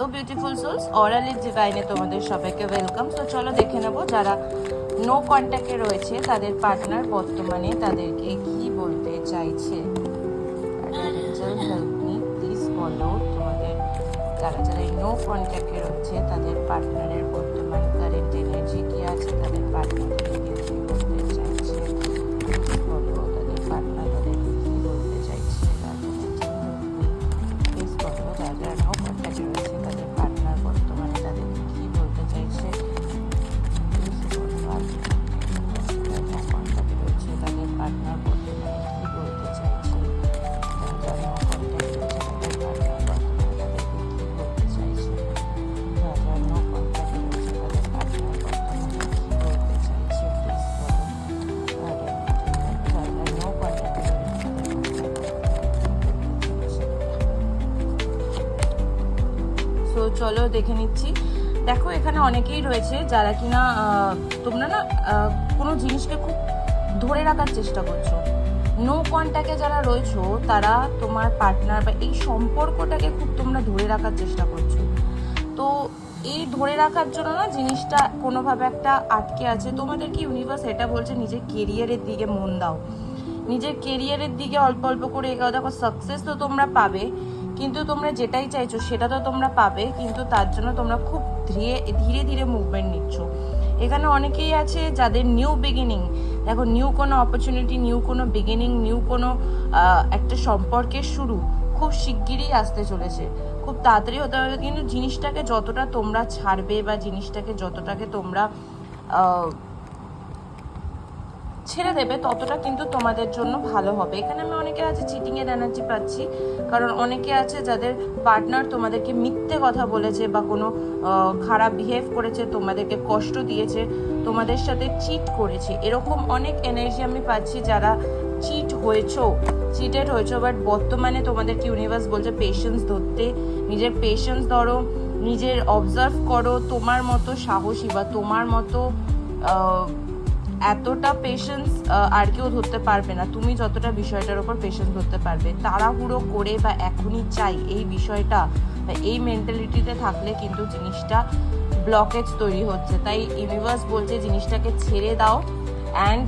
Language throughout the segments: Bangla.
তো বিউটিফুল সোলস অরাল ইজ ডিভাইনে তোমাদের সবাইকে ওয়েলকাম। তো চলো দেখে নেব যারা নো কন্ট্যাক্টে রয়েছে তাদের পার্টনার বর্তমানে তাদেরকে কি বলতে চাইছে। হেল্প মি প্লিজ বলো তোমাদের যারা যারা নো কন্ট্যাক্টে রয়েছে তাদের পার্টনারের বর্তমান কারেন্ট এনার্জি কি আছে, তাদের পার্টনারকে কি বলতে চাইছে, বলো তাদের পার্টনার তাদেরকে কি বলতে চাইছে। প্লিজ বলো যারা যারা নো কন্ট্যাক্টে রয়েছে তাদের পার্টনার বর্তমানে তাদেরকে কি বলতে চাইছে। কন্ট্যাক্টে রয়েছে তাদের পার্টনার বর্তমানে কি বলতে চাইছে। যারা নো কন্ট্যাক্টে রয়েছে তাদের পার্টনার বর্তমানে তাদেরকে কি বলতে চাইছে। যারা নো কন্ট্যাক্টে রয়েছে তাদের পার্টনার বর্তমানে কি বলতে চাইছে। প্লিজ বলো যারা নো কন্ট্যাক্টে রয়েছে তাদের। সো চলো দেখে নিচ্ছি। দেখো এখানে অনেকেই রয়েছে যারা কিনা তোমরা না কোনো জিনিসকে খুব ধরে রাখার চেষ্টা করছো। নো কন্ট্যাক্টে যারা রয়েছো তারা তোমার পার্টনার বা এই সম্পর্কটাকে খুব তোমরা ধরে রাখার চেষ্টা করছো। তো এই ধরে রাখার জন্য না জিনিসটা কোনোভাবে একটা আটকে আছে। তোমাদেরকে ইউনিভার্স এটা বলছে নিজের কেরিয়ারের দিকে মন দাও, নিজের কেরিয়ারের দিকে অল্প অল্প করে এগাও। দেখো সাকসেস তো তোমরা পাবে, কিন্তু তোমরা যেটাই চাইছো সেটা তো তোমরা পাবে, কিন্তু তার জন্য তোমরা খুব ধীরে ধীরে মুভমেন্ট নিচ্ছ। এখানে অনেকেই আছে যাদের নিউ বিগিনিং, দেখো নিউ কোনো অপরচুনিটি, নিউ কোনো বিগিনিং, নিউ কোনো একটা সম্পর্কের শুরু খুব শিগগিরই আসতে চলেছে, খুব তাড়াতাড়ি হতে হবে। কিন্তু জিনিসটাকে যতটা তোমরা ছাড়বে বা জিনিসটাকে যতটাকে তোমরা ছেড়ে দেবে ততটা কিন্তু তোমাদের জন্য ভালো হবে। এখানে আমি অনেকে আছে চিটিংয়ের এনার্জি পাচ্ছি, কারণ অনেকে আছে যাদের পার্টনার তোমাদেরকে মিথ্যে কথা বলেছে বা কোনো খারাপ বিহেভ করেছে, তোমাদেরকে কষ্ট দিয়েছে, তোমাদের সাথে চিট করেছে। এরকম অনেক এনার্জি আমি পাচ্ছি যারা চিটেড হয়েছো। বাট বর্তমানে তোমাদেরকে ইউনিভার্স বলছে পেশেন্স ধরতে, নিজের পেশেন্স ধরো, নিজের অবজার্ভ করো। তোমার মতো সাহসী বা তোমার মতো এতটা পেশেন্স আর কেউ ধরতে পারবে না। তুমি যতটা বিষয়টার ওপর পেশেন্স ধরতে পারবে, তাড়াহুড়ো করে বা এখনই চাই এই বিষয়টা বা এই মেন্টালিটিতে থাকলে কিন্তু জিনিসটা ব্লকেজ তৈরি হচ্ছে। তাই ইউনিভার্স বলছে জিনিসটাকে ছেড়ে দাও অ্যান্ড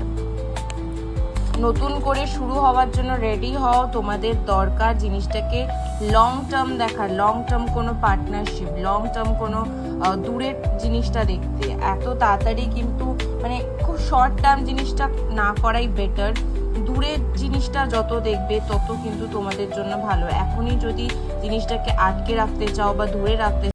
নতুন করে শুরু হওয়ার জন্য রেডি হও। তোমাদের দরকার জিনিসটাকে লং টার্ম দেখার, লং টার্ম কোনো পার্টনারশিপ, লং টার্ম কোনো দূরের জিনিসটা দেখতে। এত তাড়াতাড়ি কিন্তু মানে খুব শর্ট টার্ম জিনিসটা না করাই বেটার। দূরের জিনিসটা যত দেখবে তত কিন্তু তোমাদের জন্য ভালো। এখনই যদি জিনিসটাকে আটকে রাখতে চাও বা দূরে রাখতে